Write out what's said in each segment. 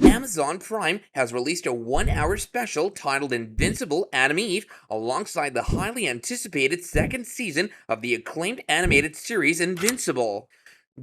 Amazon Prime has released a 1 hour special titled Invincible Adam Eve alongside the highly anticipated second season of the acclaimed animated series Invincible.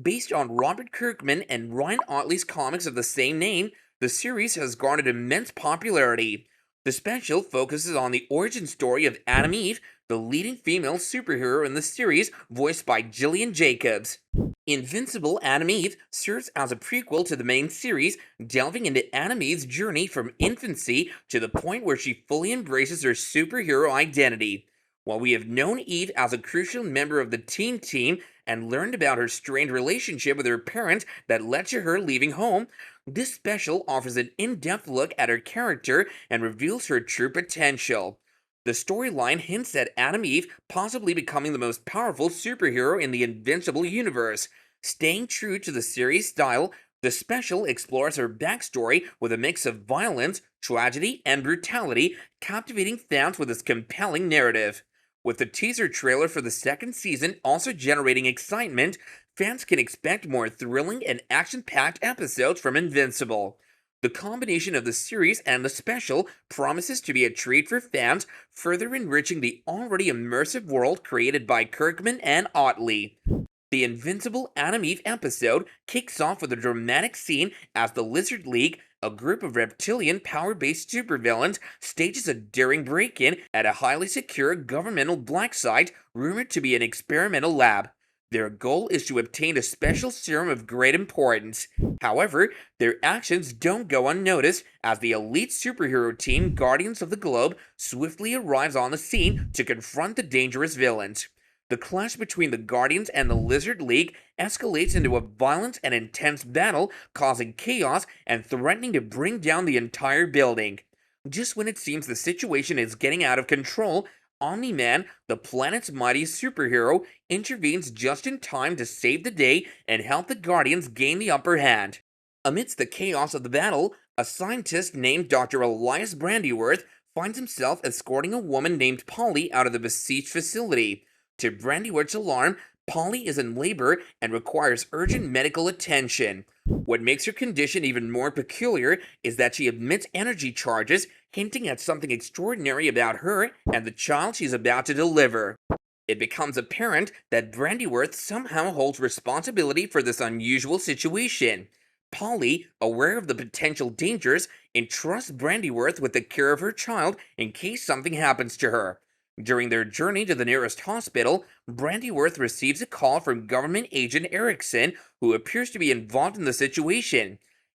Based on Robert Kirkman and Ryan Ottley's comics of the same name, the series has garnered immense popularity. The special focuses on the origin story of Adam Eve, the leading female superhero in the series, voiced by Gillian Jacobs. Invincible Adam Eve serves as a prequel to the main series, delving into Adam Eve's journey from infancy to the point where she fully embraces her superhero identity. While we have known Eve as a crucial member of the teen team and learned about her strained relationship with her parents that led to her leaving home, this special offers an in-depth look at her character and reveals her true potential. The storyline hints at Adam Eve possibly becoming the most powerful superhero in the Invincible universe. Staying true to the series style, the special explores her backstory with a mix of violence, tragedy, and brutality, captivating fans with its compelling narrative. With the teaser trailer for the second season also generating excitement, fans can expect more thrilling and action-packed episodes from Invincible. The combination of the series and the special promises to be a treat for fans, further enriching the already immersive world created by Kirkman and Ottley. The Invincible Adam Eve episode kicks off with a dramatic scene as the Lizard League, a group of reptilian power-based supervillains, stages a daring break-in at a highly secure governmental black site rumored to be an experimental lab. Their goal is to obtain a special serum of great importance. However, their actions don't go unnoticed as the elite superhero team Guardians of the Globe swiftly arrives on the scene to confront the dangerous villains. The clash between the Guardians and the Lizard League escalates into a violent and intense battle, causing chaos and threatening to bring down the entire building. Just when it seems the situation is getting out of control, Omni-Man, the planet's mightiest superhero, intervenes just in time to save the day and help the Guardians gain the upper hand. Amidst the chaos of the battle, a scientist named Dr. Elias Brandyworth finds himself escorting a woman named Polly out of the besieged facility. To Brandyworth's alarm, Polly is in labor and requires urgent medical attention. What makes her condition even more peculiar is that she emits energy charges, hinting at something extraordinary about her and the child she's about to deliver. It becomes apparent that Brandyworth somehow holds responsibility for this unusual situation. Polly, aware of the potential dangers, entrusts Brandyworth with the care of her child in case something happens to her. During their journey to the nearest hospital, Brandyworth receives a call from government agent Erickson, who appears to be involved in the situation.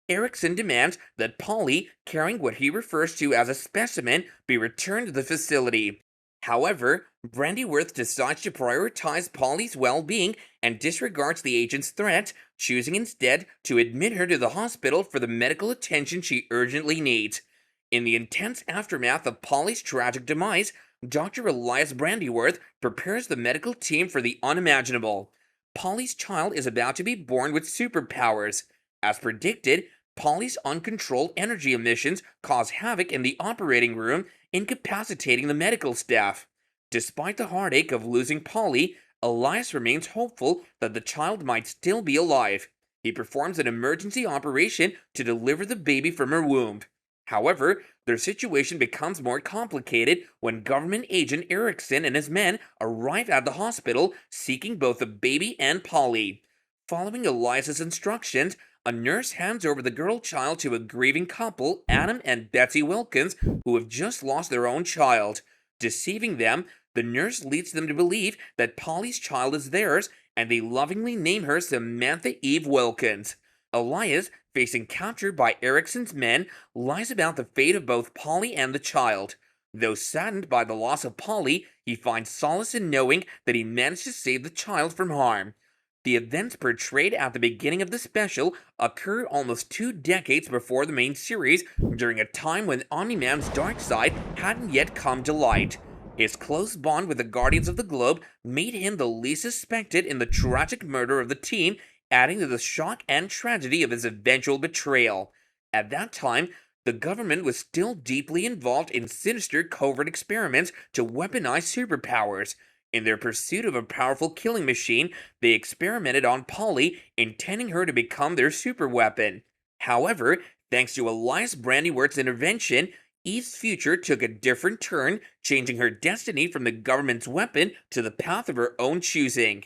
Erickson demands that Polly, carrying what he refers to as a specimen, be returned to the facility. However, Brandyworth decides to prioritize Polly's well-being and disregards the agent's threat, choosing instead to admit her to the hospital for the medical attention she urgently needs. In the intense aftermath of Polly's tragic demise, Dr. Elias Brandyworth prepares the medical team for the unimaginable. Polly's child is about to be born with superpowers. As predicted, Polly's uncontrolled energy emissions cause havoc in the operating room, incapacitating the medical staff. Despite the heartache of losing Polly, Elias remains hopeful that the child might still be alive. He performs an emergency operation to deliver the baby from her womb. However, their situation becomes more complicated when government agent Erickson and his men arrive at the hospital seeking both the baby and Polly. Following Elias's instructions, a nurse hands over the girl child to a grieving couple, Adam and Betsy Wilkins, who have just lost their own child. Deceiving them, the nurse leads them to believe that Polly's child is theirs, and they lovingly name her Samantha Eve Wilkins. Elias, facing capture by Erickson's men, lies about the fate of both Polly and the child. Though saddened by the loss of Polly, he finds solace in knowing that he managed to save the child from harm. The events portrayed at the beginning of the special occur almost 2 decades before the main series, during a time when Omni-Man's dark side hadn't yet come to light. His close bond with the Guardians of the Globe made him the least suspected in the tragic murder of the team, adding to the shock and tragedy of his eventual betrayal. At that time, the government was still deeply involved in sinister covert experiments to weaponize superpowers. In their pursuit of a powerful killing machine, they experimented on Polly, intending her to become their superweapon. However, Thanks to Elias Brandyworth's intervention, Eve's future took a different turn, changing her destiny from the government's weapon to the path of her own choosing.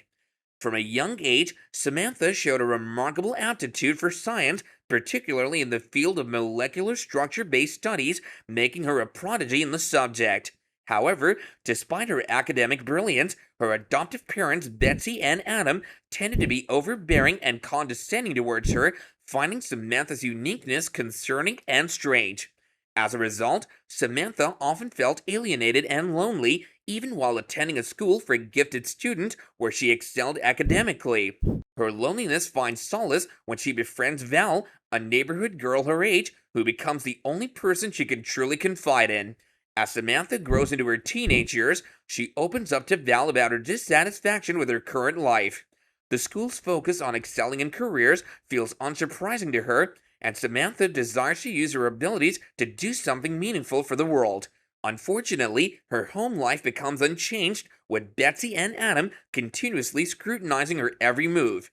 From a young age, Samantha showed a remarkable aptitude for science, particularly in the field of molecular structure based studies, making her a prodigy in the subject. However, despite her academic brilliance, her adoptive parents, Betsy and Adam, tended to be overbearing and condescending towards her, finding Samantha's uniqueness concerning and strange. As a result, Samantha often felt alienated and lonely, even while attending a school for gifted students where she excelled academically. Her loneliness finds solace when she befriends Val, a neighborhood girl her age, who becomes the only person she can truly confide in. As Samantha grows into her teenage years, she opens up to Val about her dissatisfaction with her current life. The school's focus on excelling in careers feels unsurprising to her, and Samantha desires to use her abilities to do something meaningful for the world. Unfortunately, her home life becomes unchanged, with Betsy and Adam continuously scrutinizing her every move.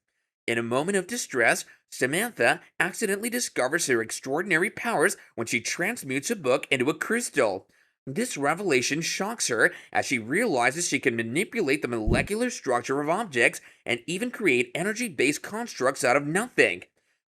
In a moment of distress, Samantha accidentally discovers her extraordinary powers when she transmutes a book into a crystal. This revelation shocks her as she realizes she can manipulate the molecular structure of objects and even create energy based constructs out of nothing.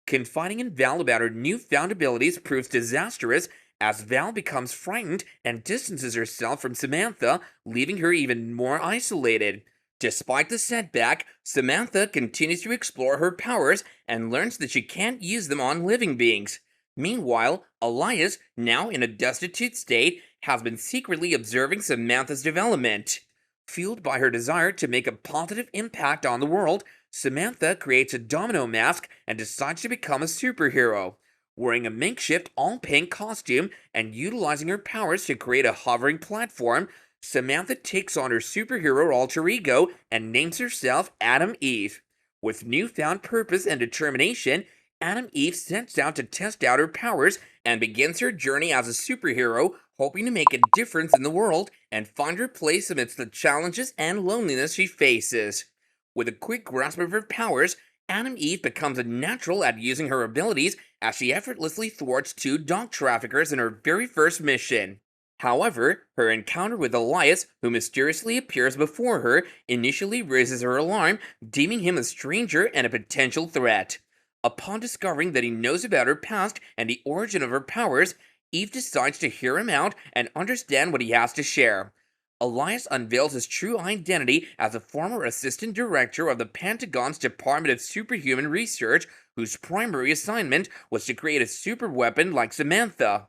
Confiding in Val about her newfound abilities proves disastrous as Val becomes frightened and distances herself from Samantha, leaving her even more isolated. Despite the setback, Samantha continues to explore her powers and learns that she can't use them on living beings. Meanwhile, Elias, now in a destitute state, has been secretly observing Samantha's development. Fueled by her desire to make a positive impact on the world, Samantha creates a domino mask and decides to become a superhero. Wearing a makeshift all pink costume and utilizing her powers to create a hovering platform, Samantha takes on her superhero alter ego and names herself Adam Eve. With newfound purpose and determination, Adam Eve sets out to test out her powers and begins her journey as a superhero, hoping to make a difference in the world and find her place amidst the challenges and loneliness she faces. With a quick grasp of her powers, Adam Eve becomes a natural at using her abilities as she effortlessly thwarts two dog traffickers in her very first mission. However, her encounter with Elias, who mysteriously appears before her, initially raises her alarm, deeming him a stranger and a potential threat. Upon discovering that he knows about her past and the origin of her powers, Eve decides to hear him out and understand what he has to share. Elias unveils his true identity as a former assistant director of the Pentagon's Department of Superhuman Research, whose primary assignment was to create a superweapon like Samantha.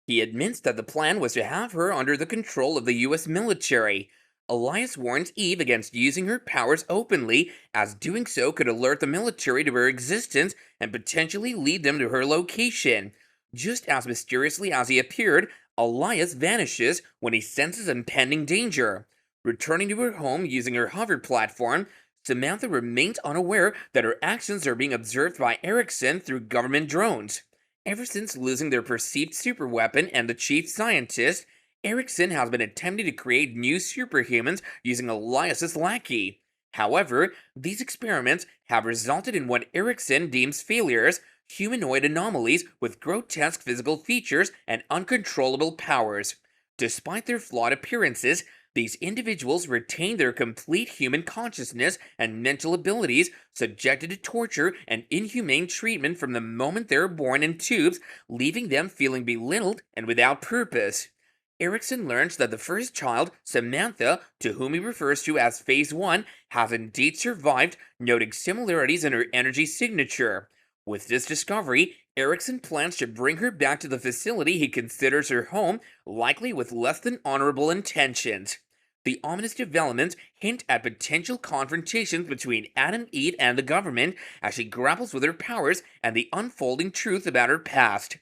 He admits that the plan was to have her under the control of the US military. Elias warns Eve against using her powers openly, as doing so could alert the military to her existence and potentially lead them to her location. Just as mysteriously as he appeared, Elias vanishes when he senses impending danger. Returning to her home using her hover platform, Samantha remains unaware that her actions are being observed by Erickson through government drones. Ever since losing their perceived superweapon and the chief scientist, Erickson has been attempting to create new superhumans using Elias's lackey. However, these experiments have resulted in what Erickson deems failures, humanoid anomalies with grotesque physical features and uncontrollable powers. Despite their flawed appearances, these individuals retain their complete human consciousness and mental abilities, subjected to torture and inhumane treatment from the moment they are born in tubes, leaving them feeling belittled and without purpose. Erickson learns that the first child, Samantha, to whom he refers to as Phase 1, has indeed survived, noting similarities in her energy signature. With this discovery, Erickson plans to bring her back to the facility he considers her home, likely with less than honorable intentions. The ominous developments hint at potential confrontations between Adam Eve and the government as she grapples with her powers and the unfolding truth about her past.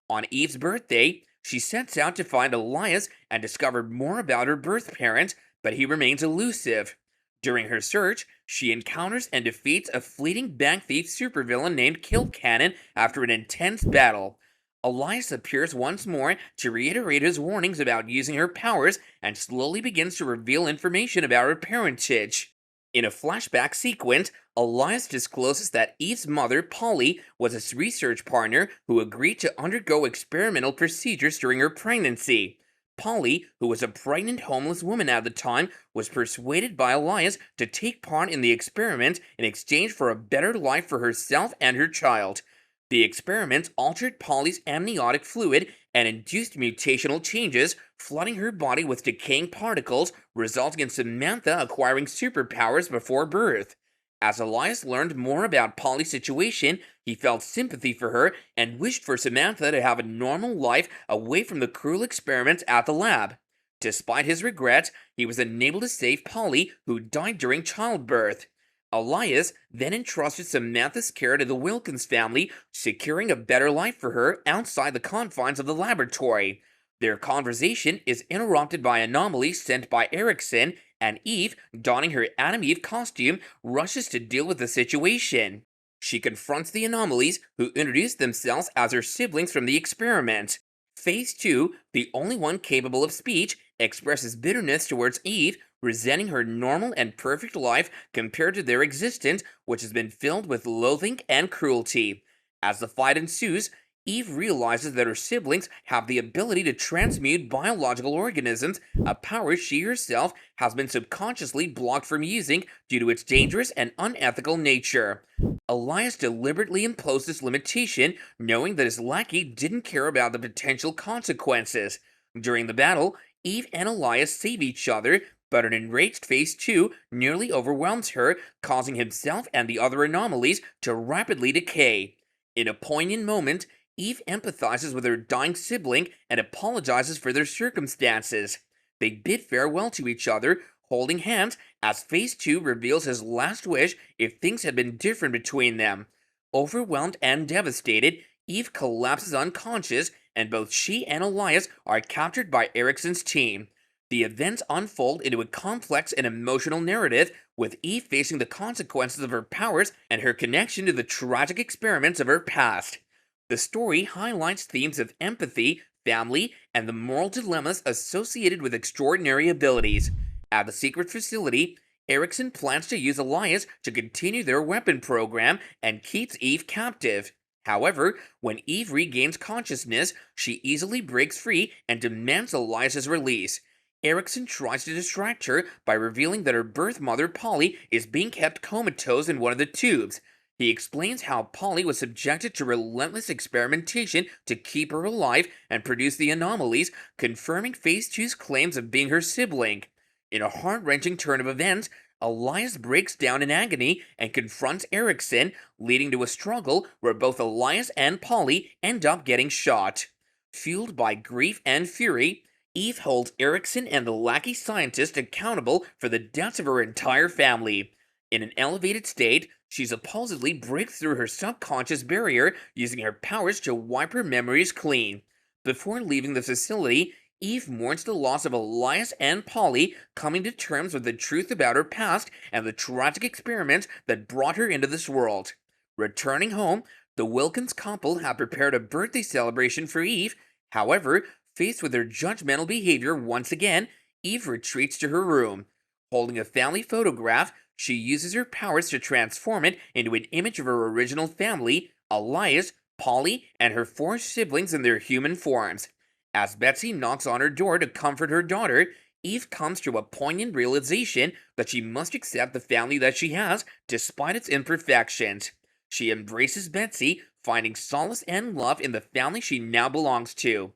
On Eve's birthday, she sets out to find Elias and discover more about her birth parents, but he remains elusive. During her search, she encounters and defeats a fleeting bank thief supervillain named Kilcannon after an intense battle. Elias appears once more to reiterate his warnings about using her powers and slowly begins to reveal information about her parentage. In a flashback sequence, Elias discloses that Eve's mother, Polly, was a research partner who agreed to undergo experimental procedures during her pregnancy. Polly, who was a pregnant homeless woman at the time, was persuaded by Elias to take part in the experiment in exchange for a better life for herself and her child. The experiment altered Polly's amniotic fluid and induced mutational changes, flooding her body with decaying particles, resulting in Samantha acquiring superpowers before birth. As Elias learned more about Polly's situation, he felt sympathy for her and wished for Samantha to have a normal life away from the cruel experiments at the lab. Despite his regrets, he was unable to save Polly, who died during childbirth. Elias then entrusted Samantha's care to the Wilkins family, securing a better life for her outside the confines of the laboratory. Their conversation is interrupted by anomalies sent by Erickson, and Eve, donning her Adam Eve costume, rushes to deal with the situation. She confronts the anomalies, who introduce themselves as her siblings from the experiment. Phase 2, the only one capable of speech, expresses bitterness towards Eve, resenting her normal and perfect life compared to their existence, which has been filled with loathing and cruelty. As the fight ensues, Eve realizes that her siblings have the ability to transmute biological organisms, a power she herself has been subconsciously blocked from using due to its dangerous and unethical nature. Elias deliberately imposed this limitation, knowing that his lackey didn't care about the potential consequences. During the battle, Eve and Elias save each other, but an enraged Phase 2 nearly overwhelms her, causing himself and the other anomalies to rapidly decay. In a poignant moment, Eve empathizes with her dying sibling and apologizes for their circumstances. They bid farewell to each other, holding hands as Phase 2 reveals his last wish if things had been different between them. Overwhelmed and devastated, Eve collapses unconscious, and both she and Elias are captured by Erickson's team. The events unfold into a complex and emotional narrative, with Eve facing the consequences of her powers and her connection to the tragic experiments of her past. The story highlights themes of empathy, family, and the moral dilemmas associated with extraordinary abilities. At the secret facility, Erickson plans to use Elias to continue their weapon program and keeps Eve captive. However, when Eve regains consciousness, she easily breaks free and demands Elias's release. Erickson tries to distract her by revealing that her birth mother, Polly, is being kept comatose in one of the tubes. He explains how Polly was subjected to relentless experimentation to keep her alive and produce the anomalies, confirming Phase 2's claims of being her sibling. In a heart-wrenching turn of events, Elias breaks down in agony and confronts Erickson, leading to a struggle where both Elias and Polly end up getting shot. Fueled by grief and fury, Eve holds Erickson and the lackey scientist accountable for the deaths of her entire family. In an elevated state, she supposedly breaks through her subconscious barrier, using her powers to wipe her memories clean. Before leaving the facility, Eve mourns the loss of Elias and Polly, coming to terms with the truth about her past and the tragic experiments that brought her into this world. Returning home, the Wilkins couple have prepared a birthday celebration for Eve. However, faced with her judgmental behavior once again, Eve retreats to her room. Holding a family photograph, she uses her powers to transform it into an image of her original family, Elias, Polly, and her four siblings in their human forms. As Betsy knocks on her door to comfort her daughter, Eve comes to a poignant realization that she must accept the family that she has, despite its imperfections. She embraces Betsy, finding solace and love in the family she now belongs to.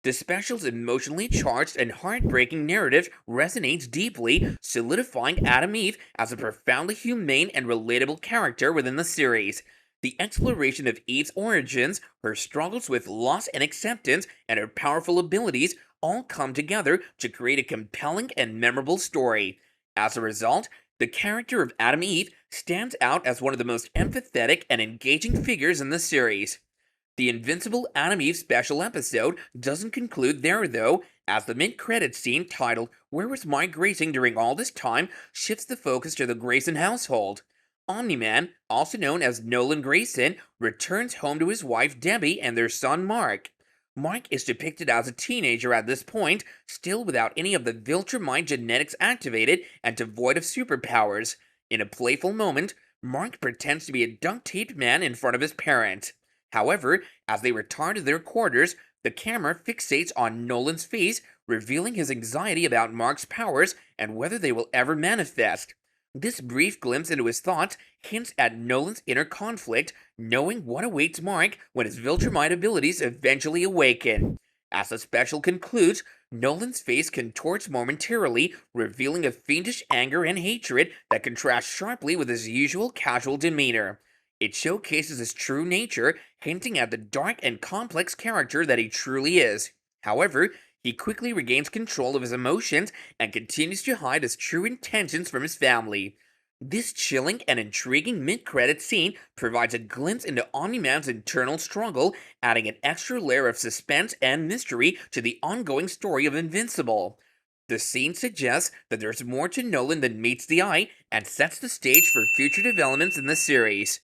The special's emotionally charged and heartbreaking narrative resonates deeply, solidifying Adam Eve as a profoundly humane and relatable character within the series. The exploration of Eve's origins, her struggles with loss and acceptance, and her powerful abilities all come together to create a compelling and memorable story. As a result, the character of Adam Eve stands out as one of the most empathetic and engaging figures in the series. The Invincible Adam Eve special episode doesn't conclude there, though, as the mid-credits scene titled "Where Was Mike Grayson During All This Time" shifts the focus to the Grayson household. Omni-Man, also known as Nolan Grayson, returns home to his wife Debbie and their son Mark. Mark is depicted as a teenager at this point, still without any of the Viltrumite genetics activated and devoid of superpowers. In a playful moment, Mark pretends to be a duct-taped man in front of his parents. However, as they return to their quarters, the camera fixates on Nolan's face, revealing his anxiety about Mark's powers and whether they will ever manifest. This brief glimpse into his thoughts hints at Nolan's inner conflict, knowing what awaits Mark when his Viltrumite abilities eventually awaken. As the special concludes, Nolan's face contorts momentarily, revealing a fiendish anger and hatred that contrasts sharply with his usual casual demeanor. It showcases his true nature, hinting at the dark and complex character that he truly is. However, he quickly regains control of his emotions and continues to hide his true intentions from his family. This chilling and intriguing mid-credit scene provides a glimpse into Omni-Man's internal struggle, adding an extra layer of suspense and mystery to the ongoing story of Invincible. The scene suggests that there's more to Nolan than meets the eye and sets the stage for future developments in the series.